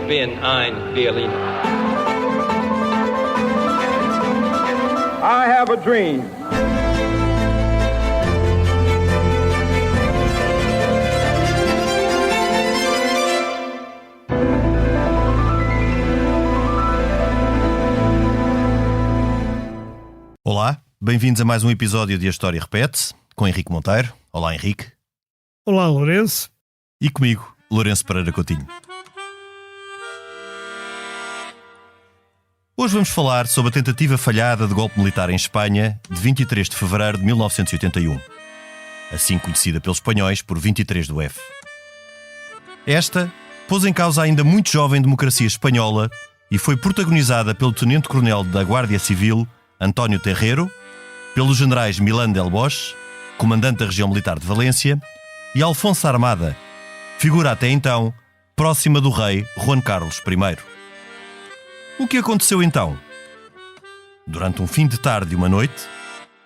bin ein Berliner. I have a dream. Olá, bem-vindos a mais um episódio de A História Repete-se, com Henrique Monteiro. Olá, Henrique. Olá, Lourenço. E comigo, Lourenço Pereira Coutinho. Hoje vamos falar sobre a tentativa falhada de golpe militar em Espanha de 23 de fevereiro de 1981, assim conhecida pelos espanhóis por 23 do F. Esta pôs em causa a ainda muito jovem democracia espanhola e foi protagonizada pelo tenente-coronel da Guardia Civil, António Terrero, pelos generais Milán del Bosch, comandante da região militar de Valência, e Alfonso Armada, figura até então próxima do rei Juan Carlos I. O que aconteceu então? Durante um fim de tarde e uma noite,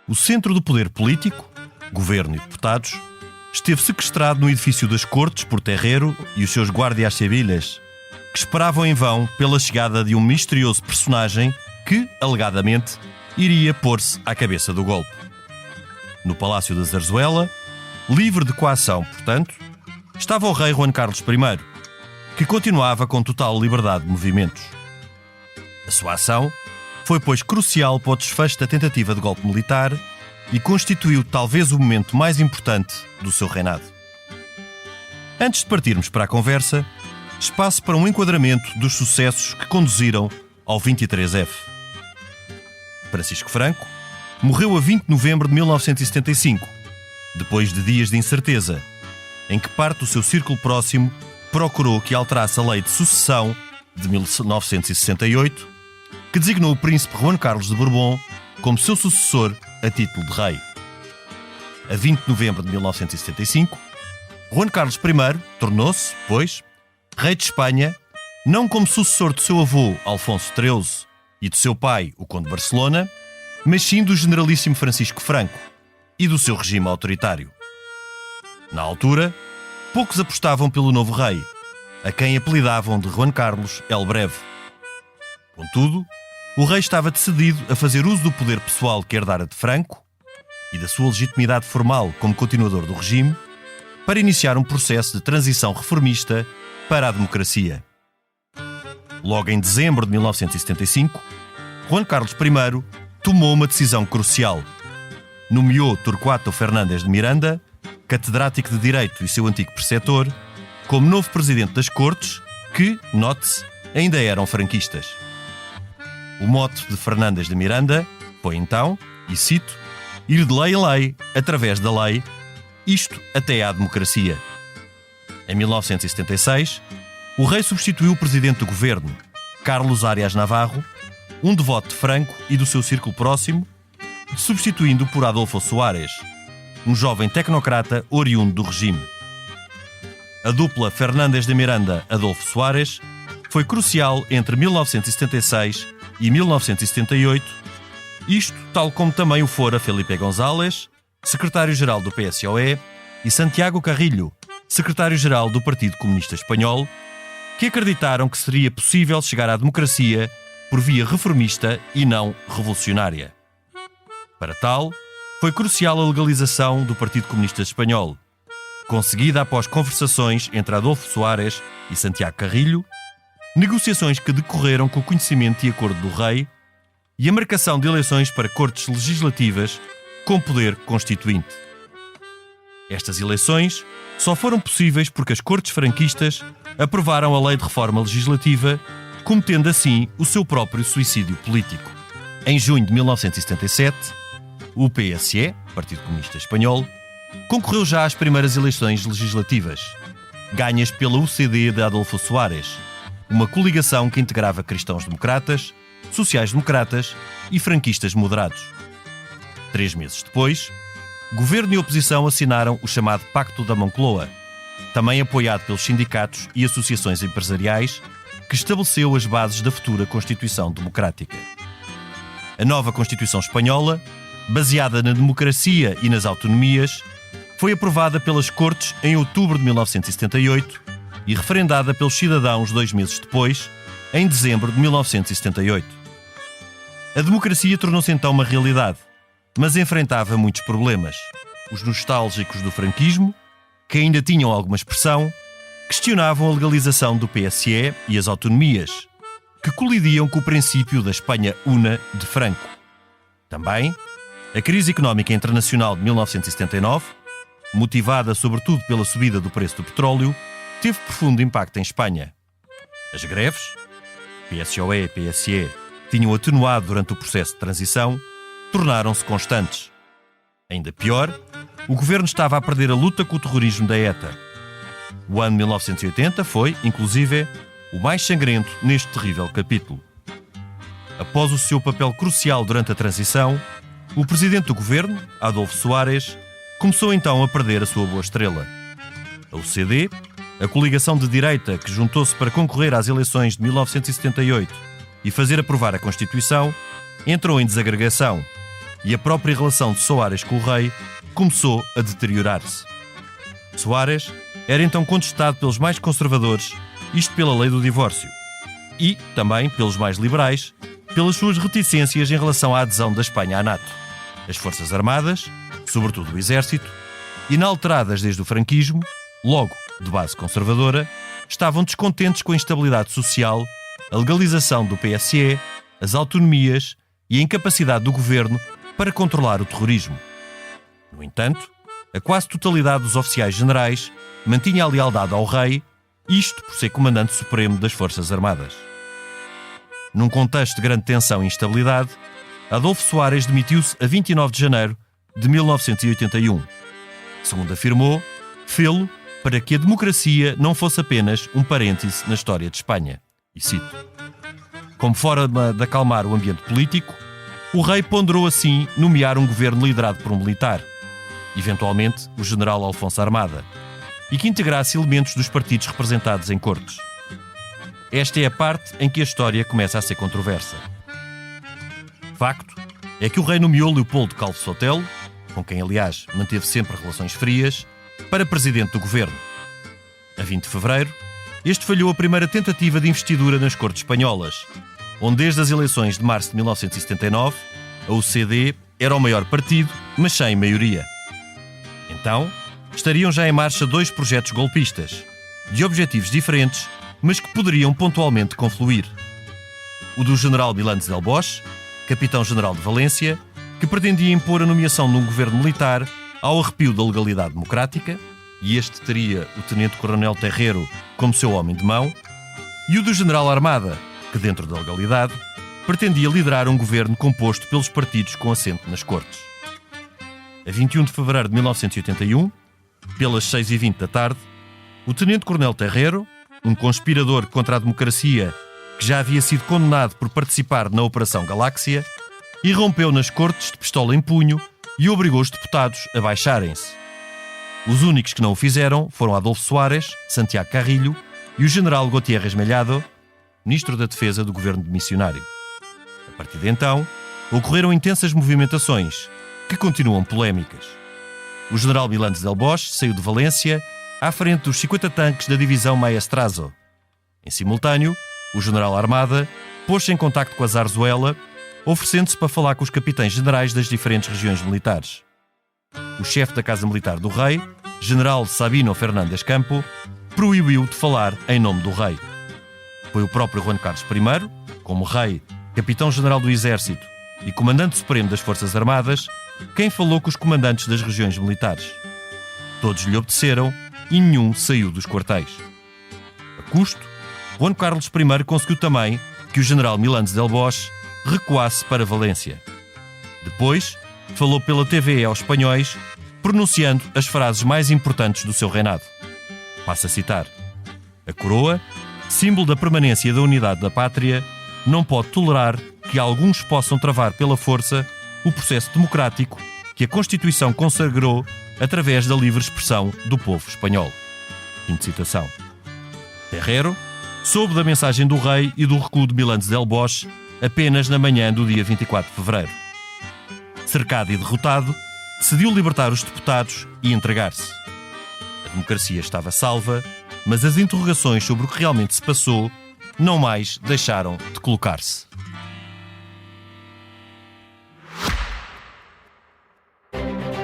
o centro do poder político, governo e deputados, esteve sequestrado no edifício das Cortes por Terrero e os seus guardias civiles, que esperavam em vão pela chegada de um misterioso personagem que, alegadamente, iria pôr-se à cabeça do golpe. No Palácio da Zarzuela, livre de coação, portanto, estava o rei Juan Carlos I, que continuava com total liberdade de movimentos. A sua ação foi, pois, crucial para o desfecho da tentativa de golpe militar e constituiu talvez o momento mais importante do seu reinado. Antes de partirmos para a conversa, espaço para um enquadramento dos sucessos que conduziram ao 23F. Francisco Franco morreu a 20 de novembro de 1975, depois de dias de incerteza, em que parte do seu círculo próximo procurou que alterasse a lei de sucessão de 1968, que designou o príncipe Juan Carlos de Borbón como seu sucessor a título de rei. A 20 de novembro de 1975, Juan Carlos I tornou-se, pois, rei de Espanha, não como sucessor do seu avô Alfonso XIII e do seu pai, o conde de Barcelona, mas sim do generalíssimo Francisco Franco e do seu regime autoritário. Na altura, poucos apostavam pelo novo rei, a quem apelidavam de Juan Carlos el Breve. Contudo, o rei estava decidido a fazer uso do poder pessoal que herdara de Franco e da sua legitimidade formal como continuador do regime para iniciar um processo de transição reformista para a democracia. Logo em dezembro de 1975, Juan Carlos I tomou uma decisão crucial. Nomeou Torquato Fernández de Miranda, catedrático de Direito e seu antigo preceptor, como novo presidente das Cortes, que, note-se, ainda eram franquistas. O mote de Fernández de Miranda foi então, e cito, ir de lei em lei, através da lei, isto até à democracia. Em 1976, o rei substituiu o presidente do governo, Carlos Arias Navarro, um devoto de Franco e do seu círculo próximo, substituindo-o por Adolfo Suárez, um jovem tecnocrata oriundo do regime. A dupla Fernández de Miranda-Adolfo Suárez foi crucial entre 1976 e 1978, isto tal como também o fora Felipe González, secretário-geral do PSOE, e Santiago Carrillo, secretário-geral do Partido Comunista Espanhol, que acreditaram que seria possível chegar à democracia por via reformista e não revolucionária. Para tal, foi crucial a legalização do Partido Comunista Espanhol, conseguida após conversações entre Adolfo Suárez e Santiago Carrillo, negociações que decorreram com o conhecimento e acordo do rei e a marcação de eleições para cortes legislativas com poder constituinte. Estas eleições só foram possíveis porque as cortes franquistas aprovaram a lei de reforma legislativa, cometendo assim o seu próprio suicídio político. Em junho de 1977, o PSE, Partido Comunista Espanhol, concorreu já às primeiras eleições legislativas, ganhas pela UCD de Adolfo Suárez, uma coligação que integrava cristãos-democratas, sociais-democratas e franquistas moderados. 3 meses depois, governo e oposição assinaram o chamado Pacto da Moncloa, também apoiado pelos sindicatos e associações empresariais, que estabeleceu as bases da futura Constituição Democrática. A nova Constituição Espanhola, baseada na democracia e nas autonomias, foi aprovada pelas Cortes em outubro de 1978 e referendada pelos cidadãos 2 meses depois, em dezembro de 1978. A democracia tornou-se então uma realidade, mas enfrentava muitos problemas. Os nostálgicos do franquismo, que ainda tinham alguma expressão, questionavam a legalização do PSE e as autonomias, que colidiam com o princípio da Espanha Una de Franco. Também, a crise económica internacional de 1979, motivada sobretudo pela subida do preço do petróleo, teve profundo impacto em Espanha. As greves, PSOE e PSE, tinham atenuado durante o processo de transição, tornaram-se constantes. Ainda pior, o governo estava a perder a luta com o terrorismo da ETA. O ano 1980 foi, inclusive, o mais sangrento neste terrível capítulo. Após o seu papel crucial durante a transição, o presidente do governo, Adolfo Suárez, começou então a perder a sua boa estrela. A UCD, a coligação de direita que juntou-se para concorrer às eleições de 1978 e fazer aprovar a Constituição, entrou em desagregação e a própria relação de Soares com o rei começou a deteriorar-se. Soares era então contestado pelos mais conservadores, isto pela lei do divórcio, e também pelos mais liberais, pelas suas reticências em relação à adesão da Espanha à NATO. As Forças Armadas, sobretudo o Exército, inalteradas desde o franquismo, logo de base conservadora, estavam descontentes com a instabilidade social, a legalização do PSE, as autonomias e a incapacidade do governo para controlar o terrorismo. No entanto, a quase totalidade dos oficiais generais mantinha a lealdade ao rei, isto por ser comandante supremo das Forças Armadas. Num contexto de grande tensão e instabilidade, Adolfo Suárez demitiu-se a 29 de janeiro de 1981. Segundo afirmou, fê-lo para que a democracia não fosse apenas um parêntese na história de Espanha. E cito: como forma de acalmar o ambiente político, o rei ponderou assim nomear um governo liderado por um militar, eventualmente o general Alfonso Armada, e que integrasse elementos dos partidos representados em cortes. Esta é a parte em que a história começa a ser controversa. Facto é que o rei nomeou Leopoldo Calvo Sotelo, com quem aliás manteve sempre relações frias, para presidente do governo. A 20 de fevereiro, este falhou a primeira tentativa de investidura nas Cortes Espanholas, onde desde as eleições de março de 1979, a UCD era o maior partido, mas sem maioria. Então, estariam já em marcha 2 projetos golpistas, de objetivos diferentes, mas que poderiam pontualmente confluir. O do general Milán del Bosch, capitão-general de Valência, que pretendia impor a nomeação de um governo militar ao arrepio da legalidade democrática, e este teria o tenente-coronel Terreiro como seu homem de mão, e o do general Armada, que dentro da legalidade pretendia liderar um governo composto pelos partidos com assento nas Cortes. A 21 de fevereiro de 1981, pelas 6h20 da tarde, o tenente-coronel Terreiro, um conspirador contra a democracia que já havia sido condenado por participar na Operação Galáxia, irrompeu nas Cortes de pistola em punho e obrigou os deputados a baixarem-se. Os únicos que não o fizeram foram Adolfo Suárez, Santiago Carrillo e o general Gutiérrez Mellado, ministro da Defesa do governo demissionário. A partir de então, ocorreram intensas movimentações, que continuam polémicas. O general Milán del Bosch saiu de Valência à frente dos 50 tanques da divisão Maestrazo. Em simultâneo, o general Armada pôs-se em contacto com a Zarzuela, oferecendo-se para falar com os capitães generais das diferentes regiões militares. O chefe da Casa Militar do Rei, general Sabino Fernández Campo, proibiu de falar em nome do rei. Foi o próprio Juan Carlos I, como rei, capitão-general do Exército e comandante supremo das Forças Armadas, quem falou com os comandantes das regiões militares. Todos lhe obedeceram e nenhum saiu dos quartéis. A custo, Juan Carlos I conseguiu também que o general Milán del Bosch recuasse para Valência. Depois, falou pela TVE aos espanhóis, pronunciando as frases mais importantes do seu reinado. Passo a citar: a coroa, símbolo da permanência e da unidade da pátria, não pode tolerar que alguns possam travar pela força o processo democrático que a Constituição consagrou através da livre expressão do povo espanhol. Fim de citação. Terreiro soube da mensagem do rei e do recuo de Milán del Bosch apenas na manhã do dia 24 de fevereiro. Cercado e derrotado, decidiu libertar os deputados e entregar-se. A democracia estava salva mas as interrogações sobre o que realmente se passou não mais deixaram de colocar-se.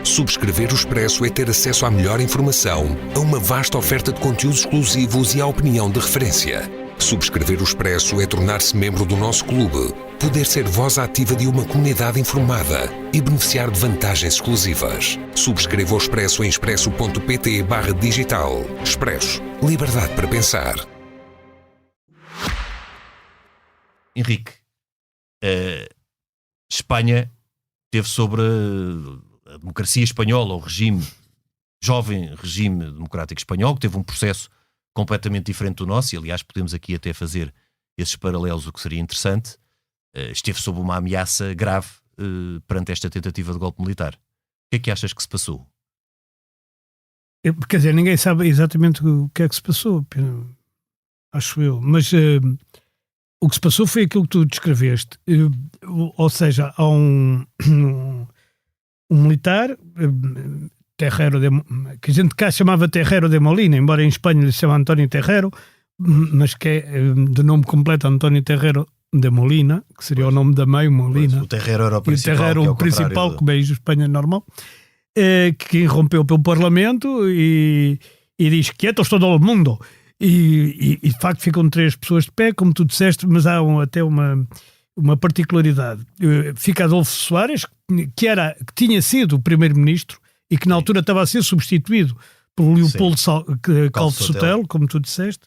Subscrever o Expresso é ter acesso à melhor informação, a uma vasta oferta de conteúdos exclusivos e à opinião de referência. Subscrever o Expresso é tornar-se membro do nosso clube, poder ser voz ativa de uma comunidade informada e beneficiar de vantagens exclusivas. Subscreva o Expresso em expresso.pt/digital. Expresso. Liberdade para pensar. Henrique, Espanha teve sobre a democracia espanhola, o jovem regime democrático espanhol, que teve um processo completamente diferente do nosso, e aliás podemos aqui até fazer esses paralelos, o que seria interessante. Esteve sob uma ameaça grave perante esta tentativa de golpe militar. O que é que achas que se passou? Quer dizer, ninguém sabe exatamente o que é que se passou, acho eu, mas o que se passou foi aquilo que tu descreveste, ou seja, há um militar, Terrero que a gente cá chamava Terrero de Molina, embora em Espanha ele se chama António Terrero, mas que é de nome completo António Terrero de Molina, que seria o nome da mãe, Molina. O Terrero era o principal. E o Terrero o principal, como é em Espanha normal, que irrompeu pelo Parlamento e diz quietos todo o mundo. E de facto ficam 3 pessoas de pé, como tu disseste, mas há até uma particularidade. Fica Adolfo Soares, que tinha sido o primeiro-ministro e que na altura estava a ser substituído por Leopoldo Calvo Sotelo, como tu disseste.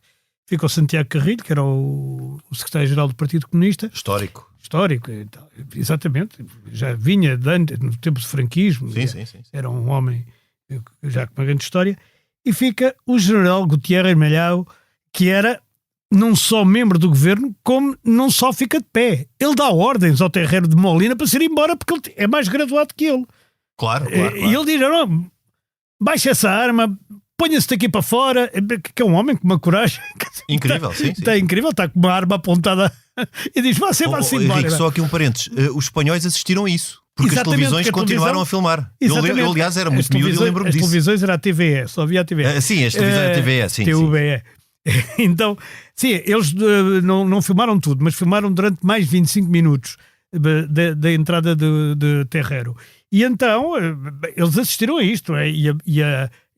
Fica o Santiago Carrilho, que era o secretário-geral do Partido Comunista. Histórico, exatamente. Já vinha no tempo do franquismo. Sim. Era um homem já com uma grande história. E fica o general Gutiérrez Mellao, que era não só membro do governo, como não só fica de pé. Ele dá ordens ao Terrero de Molina para se ir embora, porque ele é mais graduado que ele. Claro. E ele diz, não, baixa essa arma, ponha-se daqui para fora, que é um homem com uma coragem. Incrível, sim. Está incrível, está com uma arma apontada e diz, vá-se embora. Henrique, só aqui um parênteses. Os espanhóis assistiram a isso. Porque as televisões continuaram a filmar. Eu, aliás, era muito miúdo e lembro-me disso. As televisões era a TVE, só havia a TVE. Sim, as televisões era a TVE, sim. TVE. Então, sim, eles não filmaram tudo, mas filmaram durante mais de 25 minutos da entrada de Terrero. E então, eles assistiram a isto.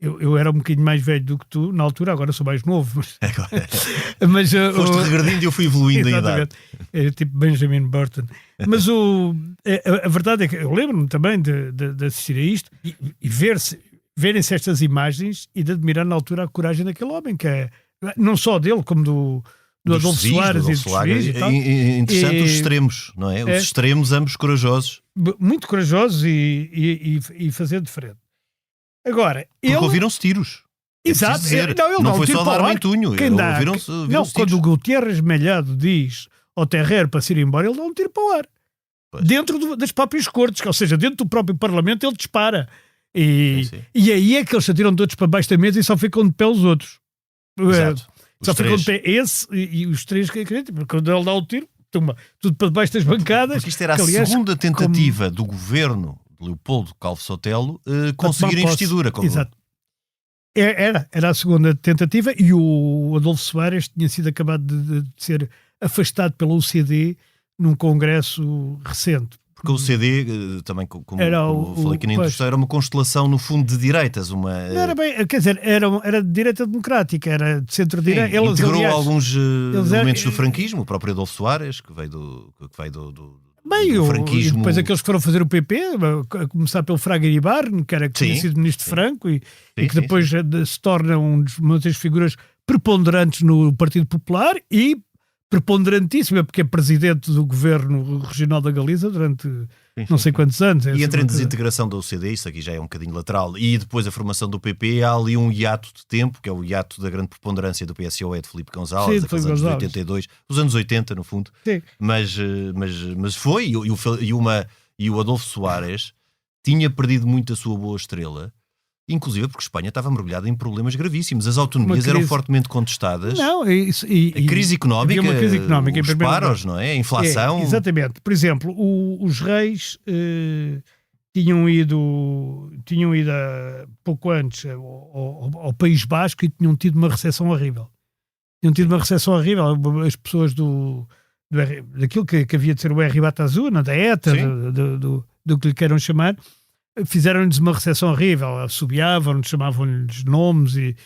Eu era um bocadinho mais velho do que tu, na altura, agora sou mais novo. Mas foste regredindo e eu fui evoluindo em idade. É tipo Benjamin Button. Mas a verdade é que eu lembro-me também de assistir a isto e verem-se estas imagens e de admirar na altura a coragem daquele homem, que é não só dele, como do Adolfo Soares e do Juiz e tal. Interessante os extremos, não é? Os extremos, ambos corajosos. Muito corajosos e fazer de frente. Agora, porque ouviram-se tiros. Exato. Não foi só dar mentunho. Ouviram-se quando o Gutiérrez Mellado diz ao Terrero para se ir embora, ele dá um tiro para o ar. Pois. Dentro das próprias cortes, ou seja, dentro do próprio Parlamento ele dispara. E aí é que eles se atiram todos para baixo da mesa e só ficam de pé os outros. Exato. Só ficam de pé esse e os 3 que acreditam. Porque quando ele dá o tiro, tudo para debaixo das bancadas. Porque isto era a segunda tentativa do governo de Leopoldo Calvo Sotelo conseguir a investidura. Exato. Era a segunda tentativa e o Adolfo Soares tinha sido acabado de ser afastado pela UCD num congresso recente. Porque o CD, também como falei aqui na introdução, era uma constelação no fundo de direitas. Não era bem, quer dizer, era de direita democrática, era de centro-direita. Integrou alguns elementos do franquismo, o próprio Adolfo Soares, que veio do franquismo. E depois aqueles que foram fazer o PP, a começar pelo Fraga Iribarne, que tinha sido ministro de Franco e que depois se torna uma das figuras preponderantes no Partido Popular e preponderantíssima, porque é presidente do governo regional da Galiza durante não sei quantos anos. E entre a desintegração da OCDE, isso aqui já é um bocadinho lateral, e depois a formação do PP, há ali um hiato de tempo, que é o hiato da grande preponderância do PSOE de Filipe González, daqueles anos de 82, os anos 80 no fundo. Sim. Mas foi, e o Adolfo Soares tinha perdido muito a sua boa estrela, inclusive porque a Espanha estava mergulhada em problemas gravíssimos. As autonomias eram fortemente contestadas. Não, a crise económica, os paros, não é? A inflação. Exatamente. Por exemplo, os reis tinham ido pouco antes ao País Basco e tinham tido uma recepção horrível. As pessoas daquilo que havia de ser o R. Batazuna, da ETA, do que lhe queiram chamar, fizeram-lhes uma recepção horrível, assobiavam-nos, chamavam-lhes nomes e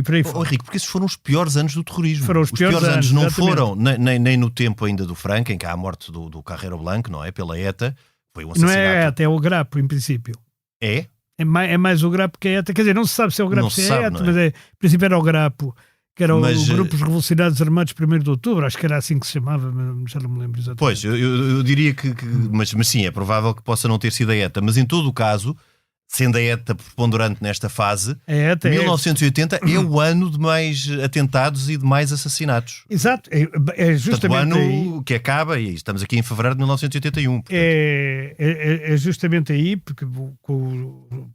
por aí fora. Henrique, porque esses foram os piores anos do terrorismo. Foram os piores anos, não exatamente. foram nem no tempo ainda do Franco, em que há a morte do Carrero Blanco, não é? Pela ETA, foi um assassinato. Não é a ETA, é o Grapo, em princípio. É? É mais o Grapo que a ETA. Quer dizer, não se sabe se é o Grapo ou se é a ETA, mas em princípio era o Grapo, que era o Grupos Revolucionários Armados 1º de Outubro, acho que era assim que se chamava, mas já não me lembro exatamente. Pois, eu diria que mas sim, é provável que possa não ter sido a ETA, mas em todo o caso, sendo a ETA preponderante nesta fase, 1980 é o ano de mais atentados e de mais assassinatos. Exato, é justamente o ano aí, que acaba, e estamos aqui em fevereiro de 1981. É justamente aí, porque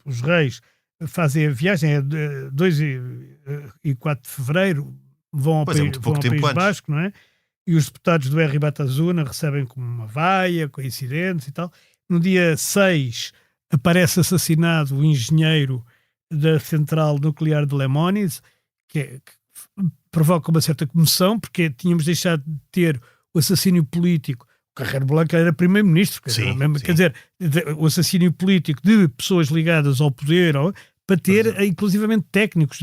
os reis fazem a viagem, é 2 e 4 de fevereiro, vão ao País Basco, não é? E os deputados do R. Batazuna recebem como uma vaia, coincidentes e tal. No dia 6 aparece assassinado o engenheiro da central nuclear de Lemonis, que provoca uma certa comoção, porque tínhamos deixado de ter o assassínio político. O Carrero Blanco era primeiro-ministro, quer dizer, o assassínio político de pessoas ligadas ao poder, para ter inclusivamente técnicos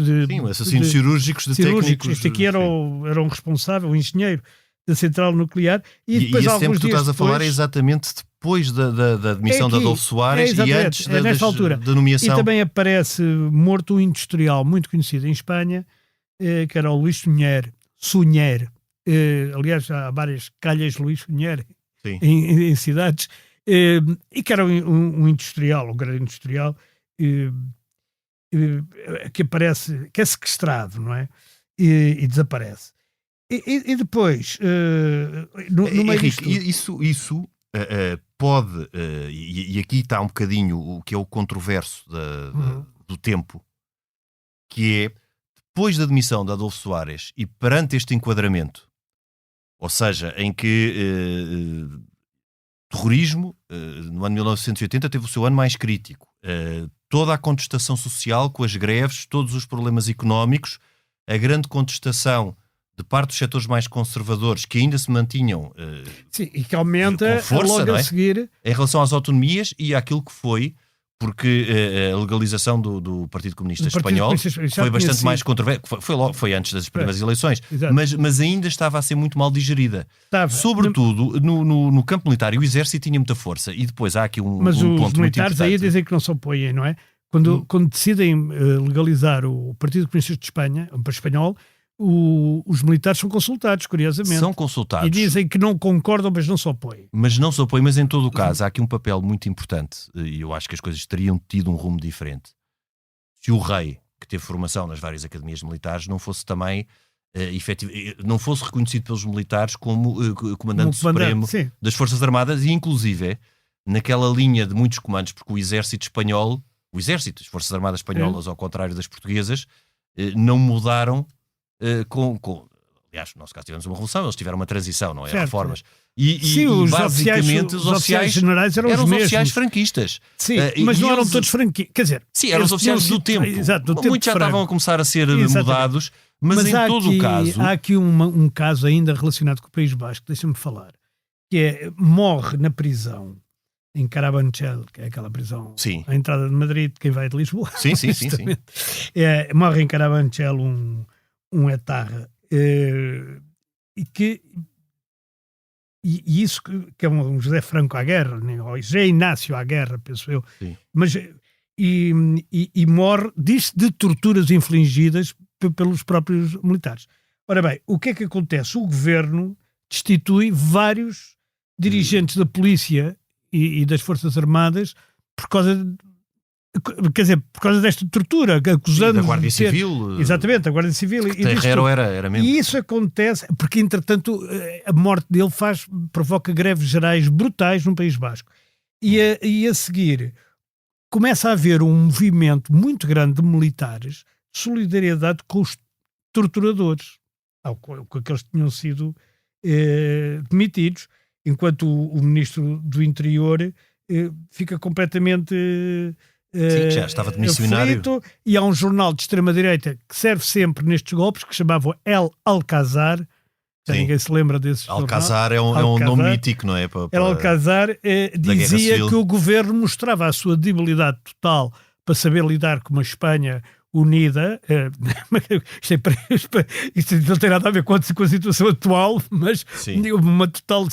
assassinos cirúrgicos de técnicos. Este aqui era um responsável, o engenheiro da central nuclear. E depois, esse tempo que tu estás a falar é exatamente depois da demissão de Adolfo Soares e antes da nomeação. E também aparece morto um industrial muito conhecido em Espanha, que era o Luís Sunyer. Aliás, há várias calhas Luís Sunyer em cidades, e que era um industrial, um grande industrial, que aparece, que é sequestrado, não é? E desaparece. E depois, no meio Henrique, isso pode, e aqui está um bocadinho o que é o controverso do tempo, que é, depois da demissão de Adolfo Soares e perante este enquadramento, ou seja, em que terrorismo, no ano de 1980, teve o seu ano mais crítico. Toda a contestação social com as greves, todos os problemas económicos, a grande contestação de parte dos setores mais conservadores que ainda se mantinham sim, e que aumenta com força, logo não é? A seguir em relação às autonomias e àquilo que foi, porque a legalização do Partido Comunista Espanhol foi bastante mais controversa. Foi antes das primeiras eleições, mas ainda estava a ser muito mal digerida. Sobretudo no campo militar, e o exército tinha muita força. E depois há aqui um ponto muito importante. Mas os militares aí dizem que não se opõem, não é? Quando decidem legalizar o Partido Comunista de Espanha, para espanhol, os militares são consultados, curiosamente. São consultados. E dizem que não concordam, mas não se opõem. Mas em todo o caso, há aqui um papel muito importante, e eu acho que as coisas teriam tido um rumo diferente. Se o rei, que teve formação nas várias academias militares, não fosse também não fosse reconhecido pelos militares como comandante supremo das Forças Armadas, e inclusive naquela linha de muitos comandos, porque o exército espanhol, as Forças Armadas espanholas, ao contrário das portuguesas, não mudaram aliás, no nosso caso tivemos uma revolução, eles tiveram uma transição, não é? Reformas. E basicamente os oficiais generais eram os oficiais franquistas. Sim, mas não eram todos franquistas. Quer dizer, sim, eram os oficiais do tempo. Exato, do tempo. Muitos já estavam a começar a ser mudados, mas em todo o caso... Há aqui um caso ainda relacionado com o País Basco, deixa-me falar, que é, morre na prisão em Carabanchel, que é aquela prisão à entrada de Madrid, quem vai de Lisboa. Sim. Morre em Carabanchel um etarra, e isso que é um José Franco à guerra, ou José Inácio à guerra, penso eu, mas e morre, diz-se, de torturas infligidas pelos próprios militares. Ora bem, o que é que acontece? O governo destitui vários dirigentes da polícia e das Forças Armadas por causa desta tortura, acusando da Guarda Civil. Exatamente, a Guarda Civil. Terreiro era mesmo. E isso acontece porque, entretanto, a morte dele provoca greves gerais brutais no País Basco. E a seguir começa a haver um movimento muito grande de militares de solidariedade com os torturadores, com aqueles que tinham sido demitidos, enquanto o ministro do Interior fica completamente Sim, já estava de missionário. aflito, e há um jornal de extrema-direita que serve sempre nestes golpes, que se chamava El Alcázar. Já Sim. ninguém se lembra desse jornal. Alcázar é um nome mítico, não é? El Alcázar Guerra dizia Civil. que o governo mostrava a sua debilidade total para saber lidar com uma Espanha unida. Isto não tem nada a ver com a situação atual, mas Sim. uma total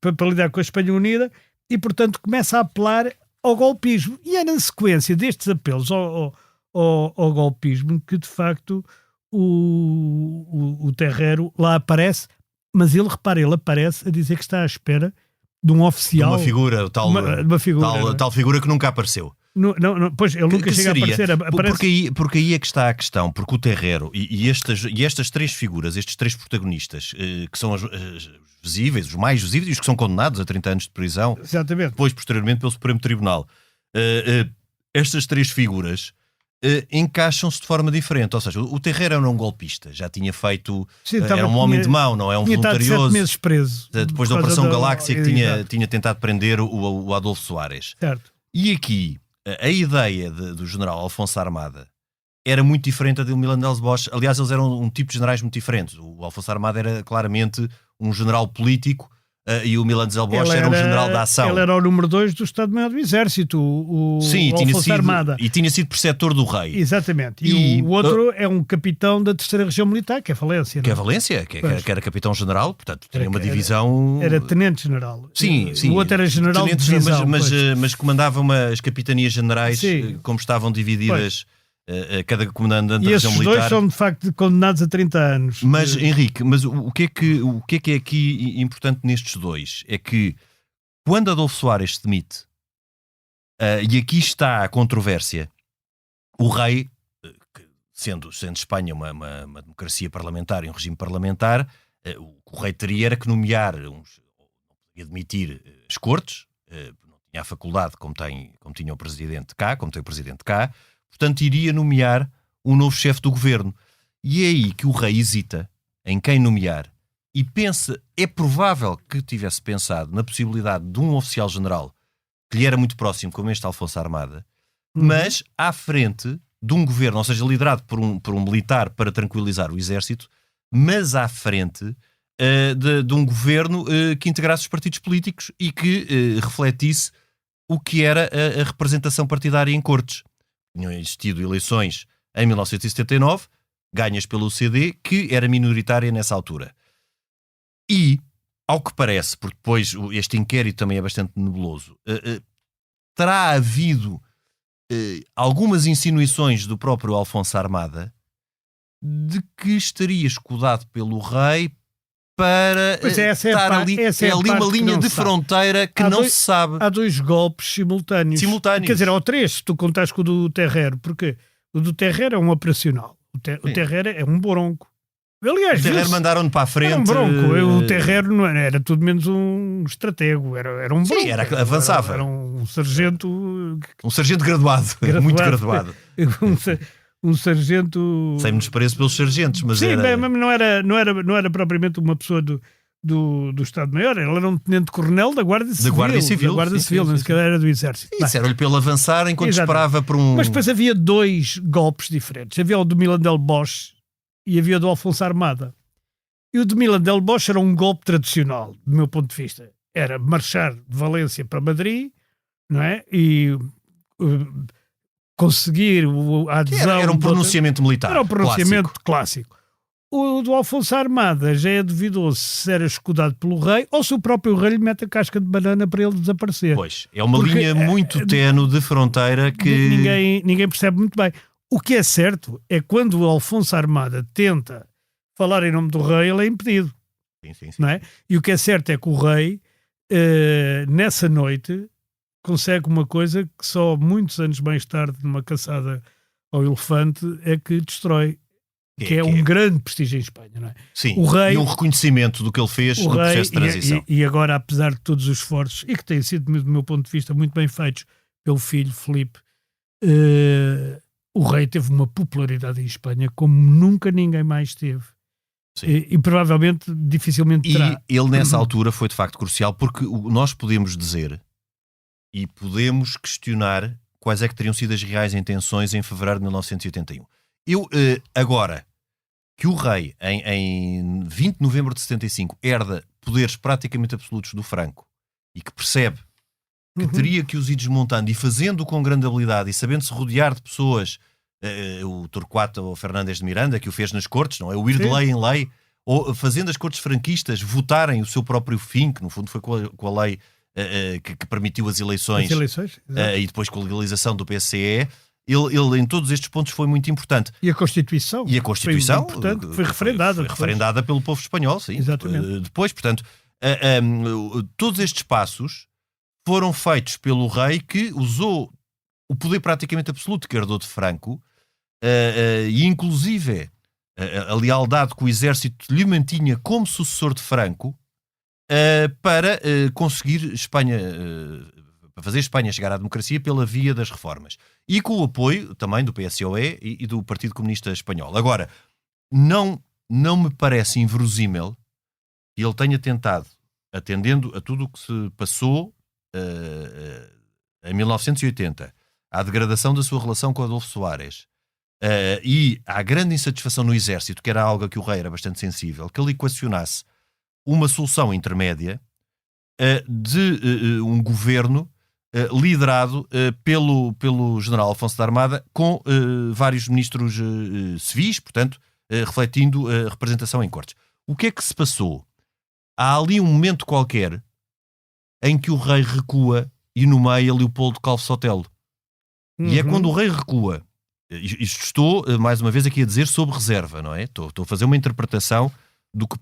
para lidar com a Espanha unida, e portanto começa a apelar ao golpismo. E é na sequência destes apelos ao golpismo que de facto o Terrero lá aparece, mas ele aparece a dizer que está à espera de um oficial. Uma figura, tal figura que nunca apareceu. Não, pois ele nunca chega seria? a aparecer. Aparece... Porque aí é que está a questão, porque o Terrero e estas três figuras, estes três protagonistas, que são os visíveis, os mais visíveis, e os que são condenados a 30 anos de prisão, Exatamente. depois posteriormente pelo Supremo Tribunal, estas três figuras encaixam-se de forma diferente. Ou seja, o Terrero era um golpista, já tinha feito, era um homem de mão, não é um voluntarioso. 7 meses preso. Depois da Operação Galáxia, que tinha tentado prender o Adolfo Soares. Certo. E aqui, a ideia do general Alfonso Armada era muito diferente da de Milán dels Bosch. Aliás, eles eram um tipo de generais muito diferentes. O Alfonso Armada era claramente um general político, e o Milán dels Bosch era um general da ação. Ele era o número 2 do Estado-Maior do Exército, o Alfonso Armada. E tinha sido preceptor do rei. Exatamente. E o outro é um capitão da 3ª Região Militar, que é Valência. Que é Valência, que era capitão-general, portanto tinha uma divisão... Era tenente-general. Sim. O outro era general de divisão. Mas comandava as capitanias generais, como estavam divididas... cada comandante da região militar. E esses dois são de facto condenados a 30 anos. Mas, Henrique, o que é aqui importante nestes dois? É que quando Adolfo Soares se demite, e aqui está a controvérsia, o rei, sendo Espanha uma democracia parlamentar e um regime parlamentar, o que o rei teria era que nomear, não podia demitir as cortes, não tinha a faculdade como tinha o presidente cá, como tem o presidente cá. Portanto, iria nomear um novo chefe do governo. E é aí que o rei hesita em quem nomear e pensa, é provável que tivesse pensado na possibilidade de um oficial-general que lhe era muito próximo, como este Alfonso Armada, mas à frente de um governo, ou seja, liderado por um militar para tranquilizar o exército, mas à frente de um governo que integrasse os partidos políticos e que refletisse o que era a representação partidária em cortes. Tinham existido eleições em 1979, ganhas pelo CD, que era minoritária nessa altura. E, ao que parece, porque depois este inquérito também é bastante nebuloso, terá havido algumas insinuações do próprio Alfonso Armada de que estaria escudado pelo rei para estar ali. É ali uma linha de fronteira que não se sabe. Há 2 golpes simultâneos. Quer dizer, há 3, se tu contares com o do Terrero, porque o do Terrero é um operacional. O Terrero é um bronco. Aliás, o Terrero mandaram-no para a frente. Era um bronco. O Terrero não era tudo menos um estratego. Era um bronco. Sim, avançava. Era um sargento. Um sargento graduado. Muito graduado. Um sargento... Sem menosprezo pelos sargentos, mas sim, era... mas não era propriamente uma pessoa do Estado-Maior, ele era um tenente-coronel da Guarda Civil. Da Guarda Civil, nem sequer era do Exército. Disseram-lhe pelo avançar enquanto esperava por um... Mas depois havia 2 golpes diferentes. Havia o do Milán dels Bosch e havia o do Alfonso Armada. E o do Milán dels Bosch era um golpe tradicional, do meu ponto de vista. Era marchar de Valência para Madrid, não é? E... conseguir a adesão... Era um pronunciamento militar. Era um pronunciamento clássico. O do Alfonso Armada já é duvidoso se era escudado pelo rei ou se o próprio rei lhe mete a casca de banana para ele desaparecer. Pois, é uma linha muito ténue de fronteira que... Ninguém percebe muito bem. O que é certo é que quando o Alfonso Armada tenta falar em nome do rei, ele é impedido. Sim. Não é? E o que é certo é que o rei, nessa noite... consegue uma coisa que só muitos anos mais tarde, numa caçada ao elefante, é que destrói, que é um grande prestígio em Espanha, não é? Sim, o rei, e um reconhecimento do que ele fez no processo de transição. E agora, apesar de todos os esforços, e que têm sido, do meu ponto de vista, muito bem feitos pelo filho, Filipe, o rei teve uma popularidade em Espanha como nunca ninguém mais teve. E provavelmente, dificilmente terá. E ele, nessa altura, foi de facto crucial, porque nós podemos dizer... E podemos questionar quais é que teriam sido as reais intenções em fevereiro de 1981. Agora, que o rei, em 20 de novembro de 75, herda poderes praticamente absolutos do Franco e que percebe que teria que os ir desmontando e fazendo com grande habilidade e sabendo-se rodear de pessoas, o Torquato ou Fernandes de Miranda, que o fez nas cortes, não é? O ir de lei em lei, ou fazendo as cortes franquistas votarem o seu próprio fim, que no fundo foi com a lei que permitiu as eleições e depois com a legalização do PCE. Ele em todos estes pontos foi muito importante. E a Constituição? Foi referendada. Foi referendada pelo povo espanhol, sim. Exatamente. Depois, portanto, todos estes passos foram feitos pelo rei, que usou o poder praticamente absoluto que herdou de Franco, e inclusive a lealdade que o exército lhe mantinha como sucessor de Franco, para conseguir Espanha, para fazer Espanha chegar à democracia pela via das reformas. E com o apoio também do PSOE e do Partido Comunista Espanhol. Agora, não me parece inverosímil que ele tenha tentado, atendendo a tudo o que se passou em 1980, à degradação da sua relação com Adolfo Soares, e à grande insatisfação no exército, que era algo a que o rei era bastante sensível, que ele equacionasse uma solução intermédia de um governo liderado pelo general Afonso da Armada, com vários ministros civis, portanto, refletindo a representação em cortes. O que é que se passou? Há ali um momento qualquer em que o rei recua e nomeia Leopoldo Calvo Sotelo. E é quando o rei recua, isto estou mais uma vez aqui a dizer sob reserva, não é? Estou a fazer uma interpretação do que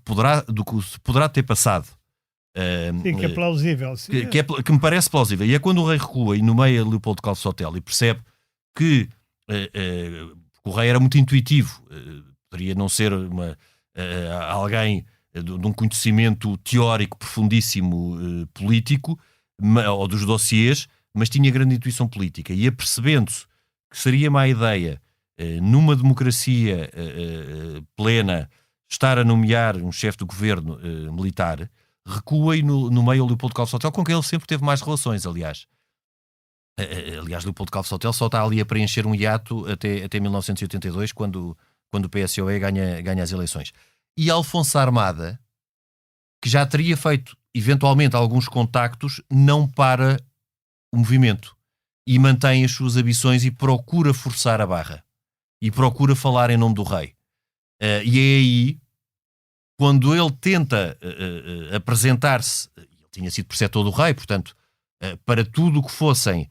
se poderá ter passado. Sim, que é plausível. Sim, que me parece plausível. E é quando o rei recua e nomeia Leopoldo Calvo Sotelo e percebe que o rei era muito intuitivo, poderia não ser alguém de um conhecimento teórico profundíssimo político, ou dos dossiês, mas tinha grande intuição política. E apercebendo-se que seria má ideia, numa democracia plena, estar a nomear um chefe do governo militar, recua e nomeia o Leopoldo Calvo Sotelo, com quem ele sempre teve mais relações, aliás. Aliás, Leopoldo Calvo Sotelo só está ali a preencher um hiato até 1982, quando o PSOE ganha as eleições. E Alfonso Armada, que já teria feito, eventualmente, alguns contactos, não para o movimento. E mantém as suas ambições e procura forçar a barra. E procura falar em nome do rei. E é aí, quando ele tenta apresentar-se, ele tinha sido preceptor do rei, portanto, para tudo o que fossem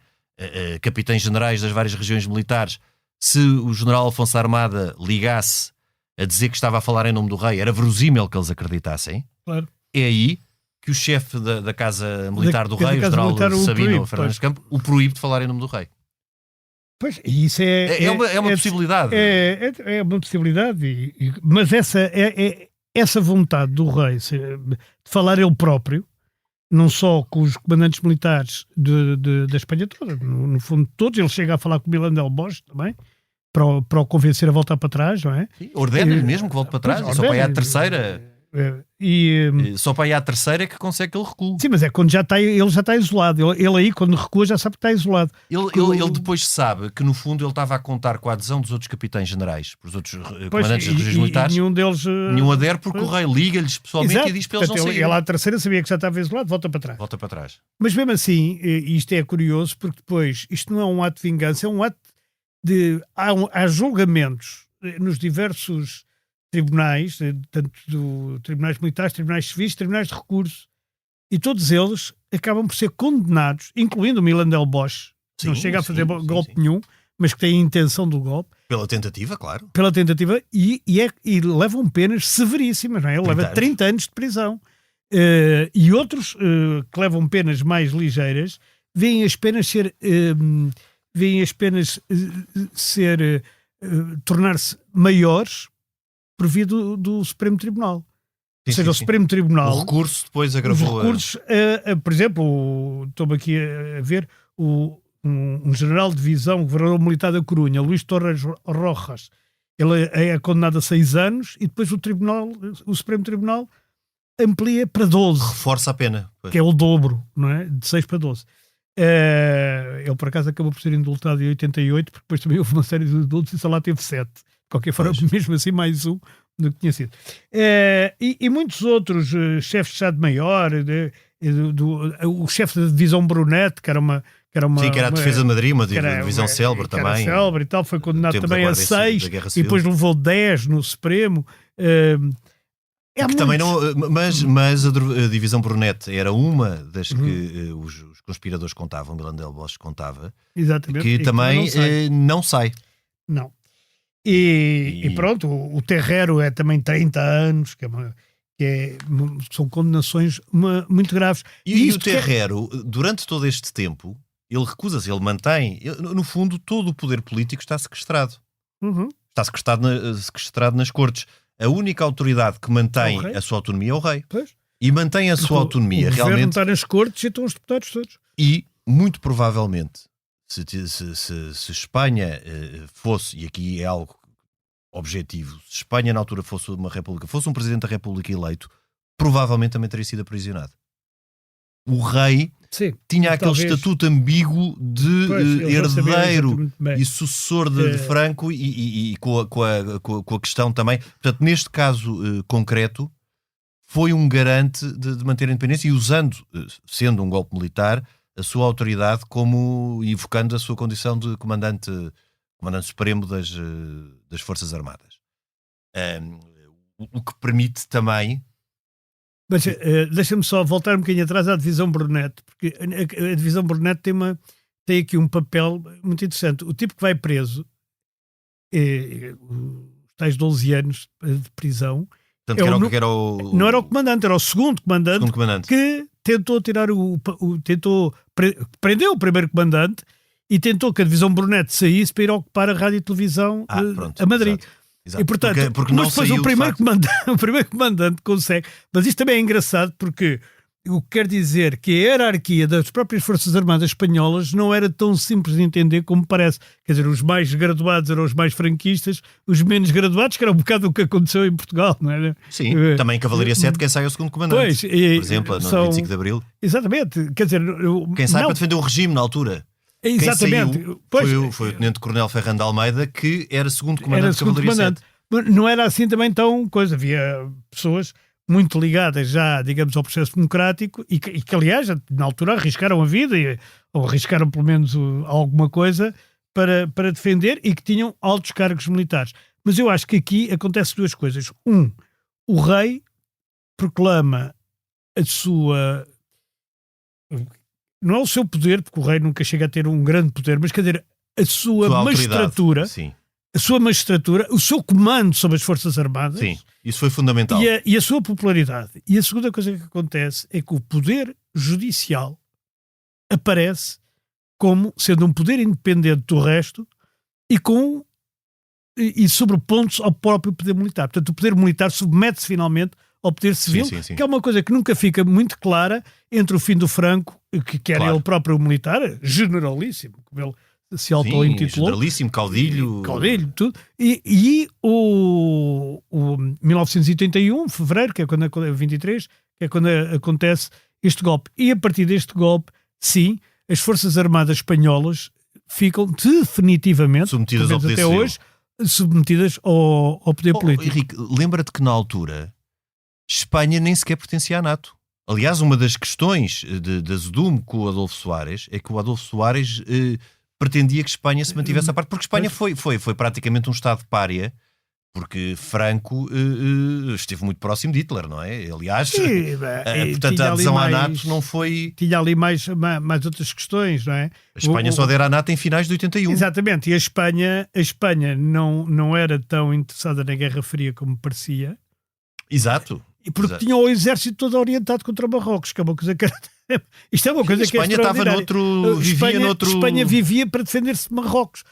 capitães generais das várias regiões militares, se o general Afonso Armada ligasse a dizer que estava a falar em nome do rei, era verosímil que eles acreditassem. Claro. É aí que o chefe da Casa Militar do Rei, o general Sabino Fernandes de Campos, o proíbe de falar em nome do rei. Pois, isso é uma possibilidade. É uma possibilidade, mas essa vontade do rei de falar ele próprio, não só com os comandantes militares da Espanha toda, no fundo todos, ele chega a falar com Milán del Bosch também, para o convencer a voltar para trás, não é? Ordena-lhe mesmo que volte para trás, só para ir à terceira. Só para ir à terceira é que consegue que ele recue. Sim, mas é quando ele já está isolado. Ele aí, quando recua, já sabe que está isolado. Ele depois sabe que, no fundo, ele estava a contar com a adesão dos outros capitães generais, por os outros comandantes das regiões militares. Nenhum adere, porque o rei liga-lhes pessoalmente. Exato. E diz para eles não saírem. Ele à terceira sabia que já estava isolado, volta para trás. Volta para trás. Mas mesmo assim, isto é curioso, porque depois, isto não é um ato de vingança, é um ato de... Há julgamentos nos diversos tribunais, tanto tribunais militares, tribunais civis, tribunais de recurso, e todos eles acabam por ser condenados, incluindo o Milán del Bosch, que não chega a fazer golpe nenhum, mas que tem a intenção do golpe. Pela tentativa, claro. Pela tentativa, e levam penas severíssimas, não é? Ele leva 30 anos de prisão. E outros que levam penas mais ligeiras, veem as penas tornar-se maiores por via do Supremo Tribunal. Ou seja, o Supremo Tribunal... O recurso depois agravou... Os recursos, por exemplo, estou aqui a ver, um general de divisão, governador militar da Corunha, Luís Torres Rojas, ele é condenado a 6 anos e depois o Supremo Tribunal amplia para 12. Reforça a pena. Que é o dobro, não é? De 6 para 12. Ele, por acaso, acabou por ser indultado em 88, porque depois também houve uma série de indultos e só lá teve 7. De qualquer forma, mesmo assim, mais um do que tinha sido. E muitos outros chefes de Estado-Maior, o chefe da divisão Brunet, que era a defesa de Madrid, uma divisão célebre também. Era célebre e tal, foi condenado também a 6 e depois levou 10 no Supremo. Também não, mas a divisão Brunet era uma das que os conspiradores contavam, Milano del Bosque contava, exatamente, que também não sai. Não. E pronto, o Terrero é também 30 anos, são condenações muito graves. E o Terrero, durante todo este tempo, ele recusa-se, ele mantém, no fundo, todo o poder político está sequestrado. Está sequestrado nas cortes. A única autoridade que mantém a sua autonomia é o rei. Pois. E mantém a sua autonomia realmente. O governo está nas cortes e estão os deputados todos. E, muito provavelmente, se Espanha fosse, e aqui é algo objetivo, se Espanha na altura fosse uma república, fosse um presidente da república eleito, provavelmente também teria sido aprisionado. O rei tinha aquele estatuto ambíguo de herdeiro e sucessor de Franco e com a questão também. Portanto, neste caso concreto, foi um garante de manter a independência e usando, sendo um golpe militar, a sua autoridade como invocando a sua condição de comandante supremo das Forças Armadas. O que permite também... Mas deixa-me só voltar um bocadinho atrás à divisão Brunet, porque a divisão Brunet tem aqui um papel muito interessante. O tipo que vai preso, os tais 12 anos de prisão, não era o comandante, era o segundo comandante. Que tentou tirar prendeu o primeiro comandante e tentou que a divisão Brunet saísse para ir ocupar a rádio e televisão a Madrid. Exato. E portanto, porque mas depois o primeiro comandante consegue. Mas isto também é engraçado porque o que quer dizer que a hierarquia das próprias Forças Armadas espanholas não era tão simples de entender como parece. Quer dizer, os mais graduados eram os mais franquistas, os menos graduados, que era um bocado o que aconteceu em Portugal, não é? Sim, também Cavalaria 7, quem sai é o segundo comandante. Pois, por exemplo, no 25 de Abril. Exatamente. Quer dizer, quem sai para defender o regime na altura. Exatamente. Foi o Tenente Coronel Ferran de Almeida, que era segundo comandante de Cavalaria 7. Não era assim também tão coisa. Havia pessoas muito ligadas já, digamos, ao processo democrático e que aliás, na altura arriscaram a vida ou arriscaram pelo menos alguma coisa para defender e que tinham altos cargos militares. Mas eu acho que aqui acontece duas coisas. O rei proclama a sua... Não é o seu poder, porque o rei nunca chega a ter um grande poder, mas quer dizer, a sua magistratura... Sim. A sua magistratura, o seu comando sobre as Forças Armadas. Sim, isso foi fundamental. E a sua popularidade. E a segunda coisa que acontece é que o poder judicial aparece como sendo um poder independente do resto e sobrepondo-se ao próprio poder militar. Portanto, o poder militar submete-se finalmente ao poder civil, sim. que é uma coisa que nunca fica muito clara entre o fim do Franco, que era ele próprio militar, generalíssimo, como ele se auto-intitulou. Generalíssimo, caudilho, tudo. E o 1981, fevereiro, que é quando 23, que é quando acontece este golpe. E a partir deste golpe, sim, as Forças Armadas espanholas ficam definitivamente, submetidas ao poder até civil. hoje, submetidas ao poder político. Henrique, lembra-te que na altura Espanha nem sequer pertencia à NATO. Aliás, uma das questões da Zedum com o Adolfo Suárez é que o Adolfo Suárez pretendia que Espanha se mantivesse à parte, porque Espanha foi praticamente um Estado pária, porque Franco esteve muito próximo de Hitler, não é? Aliás, portanto, a adesão à NATO não foi... Tinha ali mais outras questões, não é? A Espanha só adera à NATO em finais de 81. Exatamente, e a Espanha não era tão interessada na Guerra Fria como parecia. Exato. E porque tinha o exército todo orientado contra Marrocos, que é uma coisa que... Isto é uma coisa que é extraordinária. Espanha vivia para defender-se de Marrocos.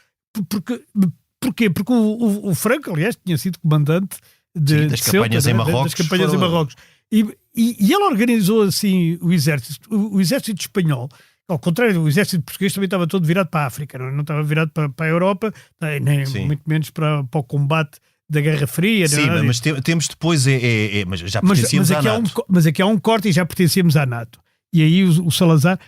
Porquê? Porque o Franco, aliás, tinha sido comandante das campanhas em Marrocos. E ele organizou assim o exército espanhol. Ao contrário, o exército português também estava todo virado para a África, não estava virado para a Europa, nem muito menos para o combate da Guerra Fria. Sim, mas temos depois... mas já pertencíamos à NATO. Mas aqui há um corte e já pertencíamos à NATO. E aí o Salazar...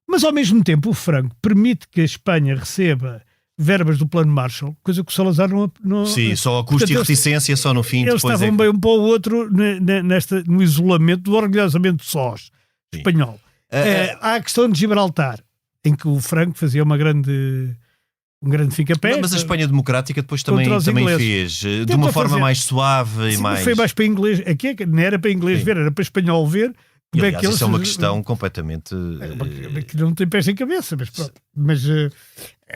Mas, ao mesmo tempo, o Franco permite que a Espanha receba verbas do Plano Marshall, coisa que o Salazar não... Sim, só a custo e reticência, só no fim. Eles estavam bem um para o outro no isolamento do orgulhosamente sós espanhol. Há a questão de Gibraltar, em que o Franco fazia um grande fica-pé. Mas a Espanha Democrática depois também fez de uma forma mais suave e mais... Foi mais para inglês. Aqui não era para inglês ver, era para espanhol ver. E, aliás, isso é uma questão completamente... Que não tem pés em cabeça, mas pronto. Mas,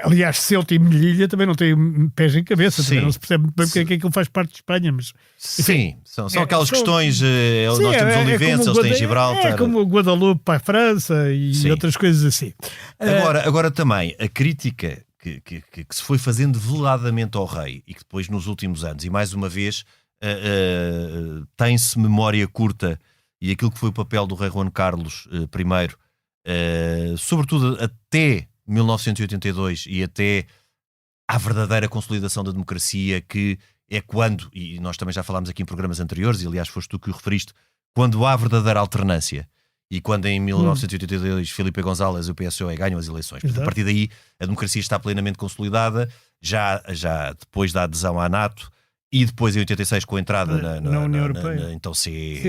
aliás, Ceuta e Melilla também não têm pés em cabeça. Também não se percebe bem porque é que aquilo faz parte de Espanha. Mas, enfim, são aquelas questões... nós temos Olivença, eles têm Gibraltar. É como o Guadalupe para a França e outras coisas assim. Agora também, a crítica que se foi fazendo veladamente ao rei e que depois nos últimos anos, e mais uma vez, tem-se memória curta, e aquilo que foi o papel do rei Juan Carlos I, sobretudo até 1982 e até à verdadeira consolidação da democracia, que é quando, e nós também já falámos aqui em programas anteriores, e aliás foste tu que o referiste, quando há verdadeira alternância. E quando em 1982 Filipe González e o PSOE ganham as eleições. A partir daí a democracia está plenamente consolidada, já depois da adesão à NATO e depois em 86 com a entrada na União Europeia. Então CE.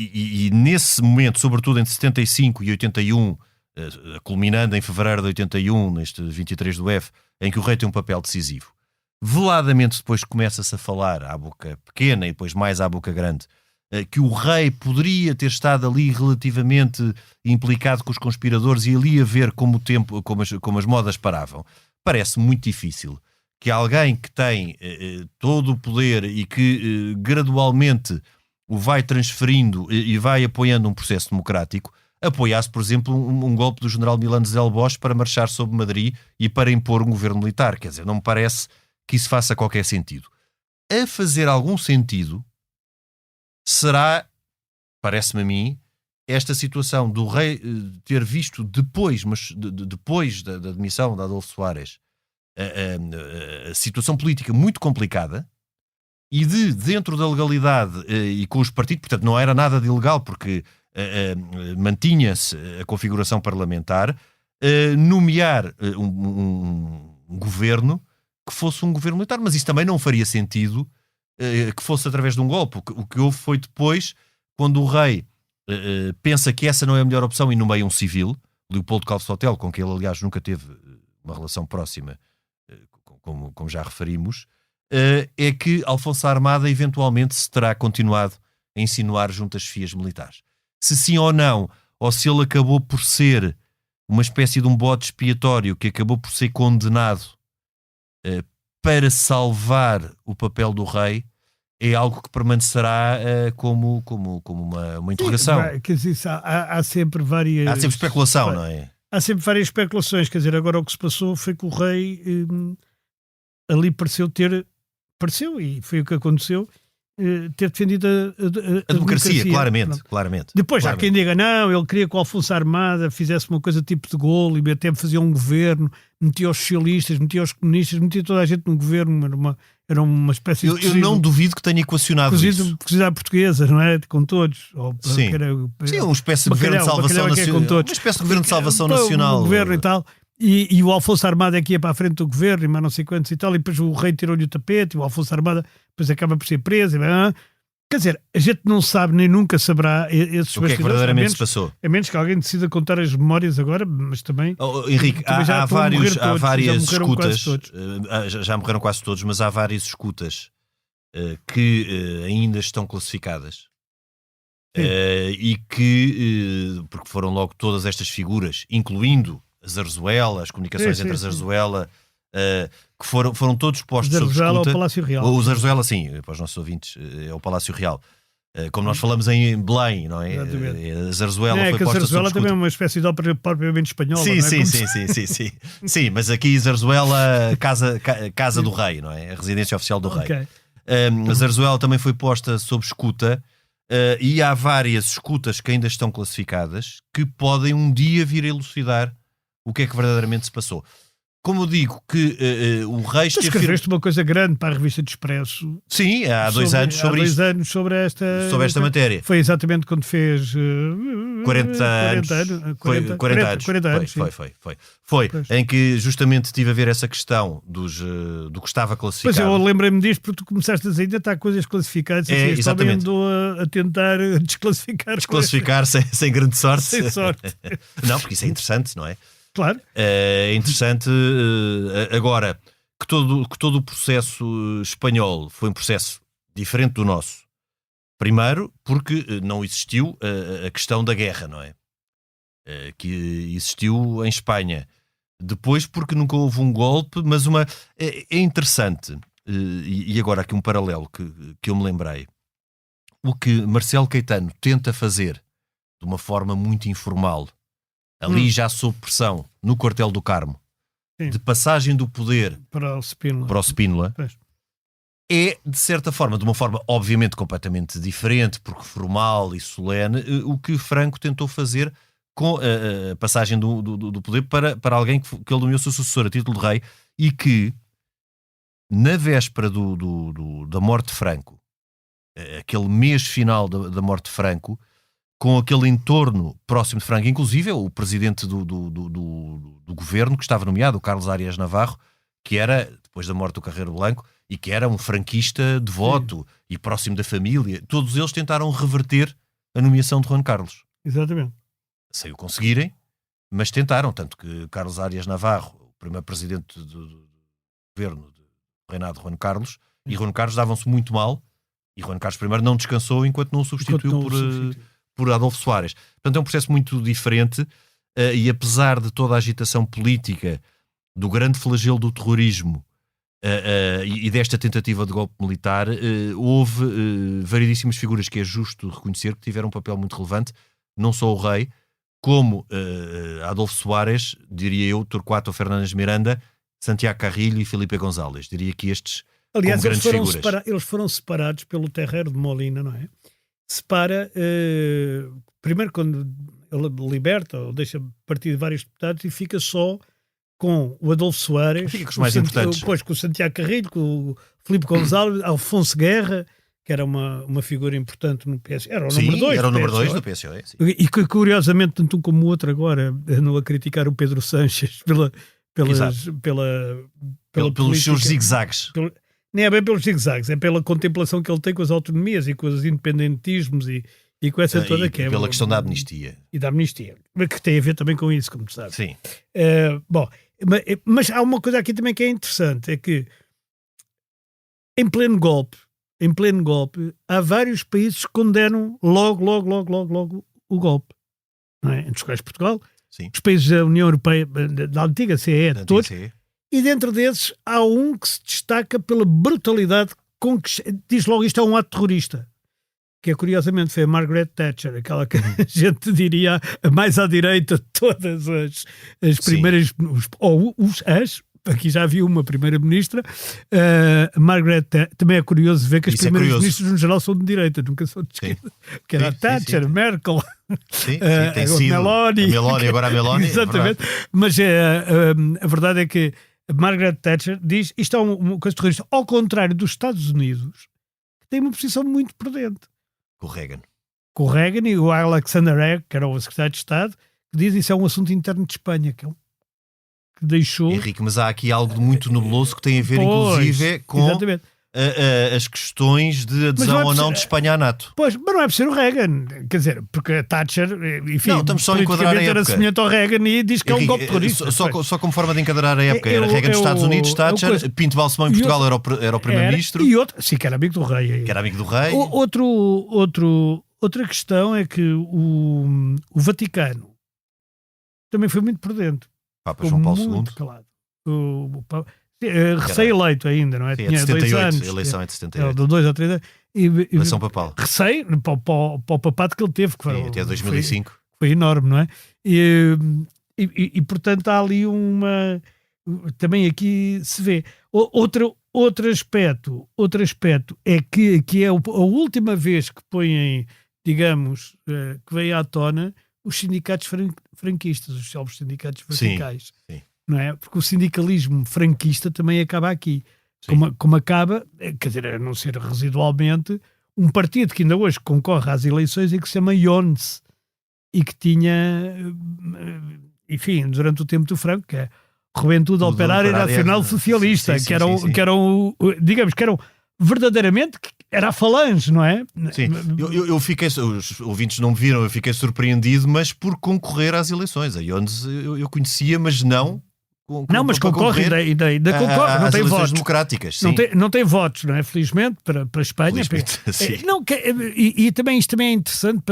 E nesse momento, sobretudo entre 75 e 81, culminando em fevereiro de 81, neste 23 do F, em que o rei tem um papel decisivo, veladamente depois começa-se a falar à boca pequena e depois mais à boca grande, que o rei poderia ter estado ali relativamente implicado com os conspiradores e ali a ver como o tempo, como as modas paravam. Parece muito difícil que alguém que tem todo o poder e que gradualmente o vai transferindo e vai apoiando um processo democrático, apoiasse, por exemplo, um golpe do general Milano Zell Bosch para marchar sobre Madrid e para impor um governo militar. Quer dizer, não me parece que isso faça qualquer sentido. A fazer algum sentido será, parece-me a mim, esta situação do rei ter visto depois, mas depois da demissão de Adolfo Suárez, a situação política muito complicada e dentro da legalidade e com os partidos, portanto não era nada de ilegal porque mantinha-se a configuração parlamentar, nomear um governo que fosse um governo militar, mas isso também não faria sentido que fosse através de um golpe. O que houve foi depois, quando o rei pensa que essa não é a melhor opção e nomeia um civil, Leopoldo Calvo Sotelo, com quem ele aliás nunca teve uma relação próxima, como já referimos, é que Alfonso Armada eventualmente se terá continuado a insinuar junto às chefias militares. Se sim ou não, ou se ele acabou por ser uma espécie de um bode expiatório que acabou por ser condenado para salvar o papel do rei, é algo que permanecerá como uma interrogação. Sim, quer dizer, há sempre várias... Há sempre especulação, não é? Há sempre várias especulações. Quer dizer, agora o que se passou foi que o rei ali pareceu, e foi o que aconteceu, ter defendido a democracia. Claramente. Depois há quem diga, não, ele queria que o Alfonso Armada fizesse uma coisa tipo de golo e até fazia um governo, metia os socialistas, metia os comunistas, metia toda a gente num governo, era uma espécie de... Eu não duvido que tenha equacionado isso. Cozido à portuguesa, não é? Com todos. Sim, uma espécie de governo de salvação nacional. Uma espécie de governo de salvação nacional. Um governo e tal. E o Alfonso Armada é que ia para a frente do governo, e mais não sei quantos e tal, e depois o rei tirou-lhe o tapete, e o Alfonso Armada depois acaba por ser preso. Quer dizer, a gente não sabe nem nunca saberá esses o que é que verdadeiramente se passou. A menos que alguém decida contar as memórias agora, mas também... Henrique, há várias escutas, já morreram quase todos, mas há várias escutas que ainda estão classificadas. E que, porque foram logo todas estas figuras, incluindo a Zarzuela, as comunicações entre a Zarzuela, que foram todos postos sob escuta. Zarzuela ao Palácio Real. O Zarzuela, sim, para os nossos ouvintes, é o Palácio Real. Como nós falamos em Belém, não é? A Zarzuela foi posta sob escuta. A Zarzuela também é uma espécie de ópera propriamente espanhola. Sim, não é? sim. Sim, mas aqui Zarzuela, casa do rei, não é? A residência oficial do rei. A Zarzuela também foi posta sob escuta. E há várias escutas que ainda estão classificadas que podem um dia vir a elucidar o que é que verdadeiramente se passou. Como eu digo que o rei... Tu escreveste uma coisa grande para a revista de Expresso. Sim, há 2 anos sobre isto. Há 2 anos sobre esta matéria. Foi exatamente quando fez 40 anos. 40 anos. Foi. Em que justamente estive a ver essa questão do que estava classificado. Pois eu lembrei-me disto porque tu começaste a dizer ainda está coisas classificadas e este homem andou a tentar desclassificar. Desclassificar sem grande sorte. Sem sorte. Não, porque isso é interessante, não é? Claro. É interessante agora que todo o processo espanhol foi um processo diferente do nosso. Primeiro, porque não existiu a questão da guerra, não é? Que existiu em Espanha. Depois, porque nunca houve um golpe, mas é interessante, e agora aqui um paralelo que eu me lembrei. O que Marcelo Caetano tenta fazer de uma forma muito informal, ali já sob pressão, no quartel do Carmo, de passagem do poder para o Spínola, é, de certa forma, de uma forma obviamente completamente diferente, porque formal e solene, o que Franco tentou fazer com a passagem do poder para alguém que ele nomeou seu sucessor a título de rei, e que, na véspera da morte de Franco, aquele mês final da morte de Franco, com aquele entorno próximo de Franco, inclusive o presidente do governo que estava nomeado, o Carlos Arias Navarro, que era, depois da morte do Carreiro Blanco, e que era um franquista devoto e próximo da família, todos eles tentaram reverter a nomeação de Juan Carlos. Exatamente. Sem o conseguirem, mas tentaram, tanto que Carlos Arias Navarro, o primeiro presidente do governo do reinado de Juan Carlos, e Juan Carlos davam-se muito mal, e Juan Carlos I não descansou enquanto não o substituiu por Adolfo Suárez. Portanto, é um processo muito diferente, e apesar de toda a agitação política, do grande flagelo do terrorismo e desta tentativa de golpe militar, houve variedíssimas figuras que é justo reconhecer que tiveram um papel muito relevante, não só o rei, como Adolfo Suárez, diria eu, Torquato Fernandes Miranda, Santiago Carrilho e Felipe González. Diria que estes, aliás, como grandes figuras. Eles foram separados pelo Terreiro de Molina, não é? Separa, primeiro quando ele liberta ou deixa partir de vários deputados e fica só com o Adolfo Suárez, fica com os mais importantes. Depois com o Santiago Carrilho, com o Felipe González, Alfonso Guerra, que era uma figura importante no PSOE. Era o número 2 era o número 2 do PSOE. Sim. E que, curiosamente, tanto um como o outro agora andam a criticar o Pedro Sanches pelos seus zigue-zagues. Nem é bem pelos zigue-zagues, é pela contemplação que ele tem com as autonomias e com os independentismos e com essa toda que é... pela questão da amnistia. E da amnistia, que tem a ver também com isso, como tu sabes. Sim. Bom, mas há uma coisa aqui também que é interessante, é que em pleno golpe, há vários países que condenam logo o golpe. Não é? Entre os quais Portugal, sim, os países da União Europeia, da antiga CE, todos. E dentro desses há um que se destaca pela brutalidade com que diz logo isto é um ato terrorista. Que é, curiosamente, foi a Margaret Thatcher, aquela que a gente diria a mais à direita de todas as primeiras... Aqui já havia uma primeira-ministra. Margaret também é curioso ver que as primeiras-ministras no geral são de direita, nunca são de esquerda. Que era a Thatcher, Merkel, tem sido Meloni. Agora a Meloni. Exatamente. Mas a verdade é que a Margaret Thatcher diz isto é uma coisa terrorista, ao contrário dos Estados Unidos, que tem uma posição muito prudente. Com o Reagan e o Alexander Haig, que era o secretário de Estado, que diz isso é um assunto interno de Espanha, que deixou... Henrique, mas há aqui algo de muito nebuloso que tem a ver, inclusive, com as questões de adesão ou não de Espanha à NATO. Pois, mas não é por ser o Reagan, quer dizer, porque a Thatcher, enfim, não, estamos só a enquadrar a época. Era semelhante ao Reagan e diz que Henrique, é um golpe terrorista. Só como forma de enquadrar a época, era Reagan nos Estados Unidos, Thatcher, Pinto Balsemão em Portugal era o primeiro-ministro. E outro, sim, que era amigo do rei. Outra questão é que o Vaticano também foi muito prudente. Papa João Paulo II. Calado. Recém-eleito ainda, não é? Sim, tinha 2 anos. A eleição é de 78. De 2 ou 3 anos. Eleição papal. Recém, para o papado que ele teve. Que sim, até 2005. Foi enorme, não é? E portanto há ali uma... Também aqui se vê. Outro aspecto é que é a última vez que põem, digamos, que vem à tona os sindicatos franquistas, os célebres sindicatos verticais. Sim. não é? Porque o sindicalismo franquista também acaba aqui. Como acaba, quer dizer, a não ser residualmente, um partido que ainda hoje concorre às eleições e que se chama IONS e que tinha, enfim, durante o tempo do Franco, que é Juventude Operária Nacional Socialista, que eram, digamos, que eram verdadeiramente, era a falange, não é? Sim, eu fiquei, os ouvintes não me viram, eu fiquei surpreendido, mas por concorrer às eleições. A IONS eu conhecia, mas não... mas concorre, ainda concorre, não tem votos democráticas, sim. Não tem votos, não é? Felizmente, para a Espanha. Não, e também isto também é interessante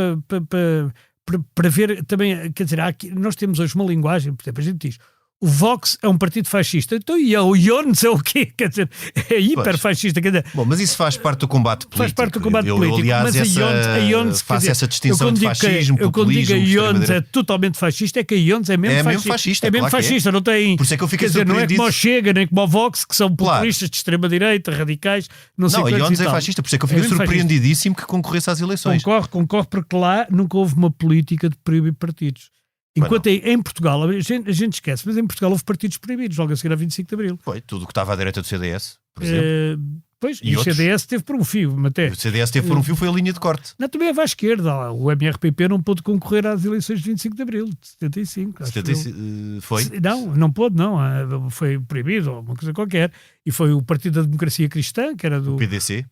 para ver também, quer dizer, nós temos hoje uma linguagem, por exemplo, a gente diz, o Vox é um partido fascista, então e o IONS é o quê? Quer dizer, é hiperfascista. Quer dizer, bom, mas isso faz parte do combate político. Faz parte do combate político. Aliás, mas a IONS faço essa distinção de fascismo, populismo. Eu quando digo a IONS é totalmente fascista, é que a IONS é mesmo fascista. É mesmo fascista, não tem... Por isso é que eu fiquei surpreendido. Não é como o Chega, nem como o Vox, que são populistas de extrema-direita, radicais, não sei a IONS é fascista, por isso é que eu fiquei surpreendidíssimo que concorresse às eleições. Concorre porque lá nunca houve uma política de proibir partidos. Enquanto em Portugal, a gente esquece, mas em Portugal houve partidos proibidos, logo a seguir a 25 de Abril. Foi, tudo o que estava à direita do CDS, por exemplo. Pois, e o CDS teve por um fio, até. O CDS teve por um fio, foi a linha de corte. Não, também vai à esquerda. O MRPP não pôde concorrer às eleições de 25 de Abril, de 75. Foi? Não pôde, não. Foi proibido, ou uma coisa qualquer. E foi o Partido da Democracia Cristã, que era do... O PDC.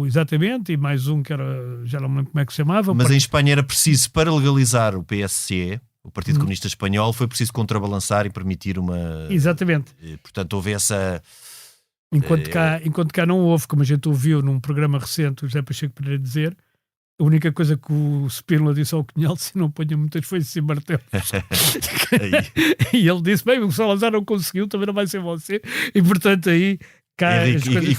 Exatamente, e mais um que era, já não me lembro como é que se chamava. Mas em Espanha era preciso, para legalizar o PSC... O Partido Comunista Espanhol, foi preciso contrabalançar e permitir uma... Exatamente. Portanto, houve essa... Enquanto cá não houve, como a gente ouviu num programa recente, o José Pacheco Pereira dizer, a única coisa que o Spínola disse ao Cunhal, se não ponha muitas foices e martelos. E ele disse, bem, o Salazar não conseguiu, também não vai ser você. E portanto aí... E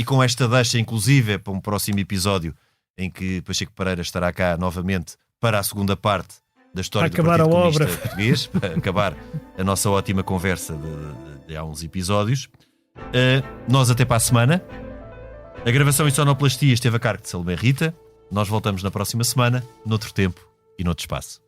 com esta deixa, inclusive, para um próximo episódio, em que Pacheco Pereira estará cá novamente para a segunda parte da história do Partido Comunista Português, para acabar a nossa ótima conversa de há uns episódios. Nós até para a semana. A gravação e sonoplastia esteve a cargo de Salomé Rita. Nós voltamos na próxima semana, noutro tempo e noutro espaço.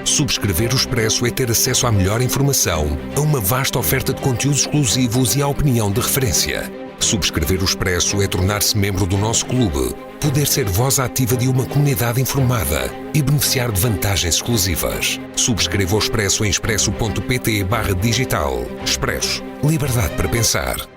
Subscrever o Expresso é ter acesso à melhor informação, a uma vasta oferta de conteúdos exclusivos e à opinião de referência. Subscrever o Expresso é tornar-se membro do nosso clube, poder ser voz ativa de uma comunidade informada e beneficiar de vantagens exclusivas. Subscreva o Expresso em expresso.pt/digital. Expresso. Liberdade para pensar.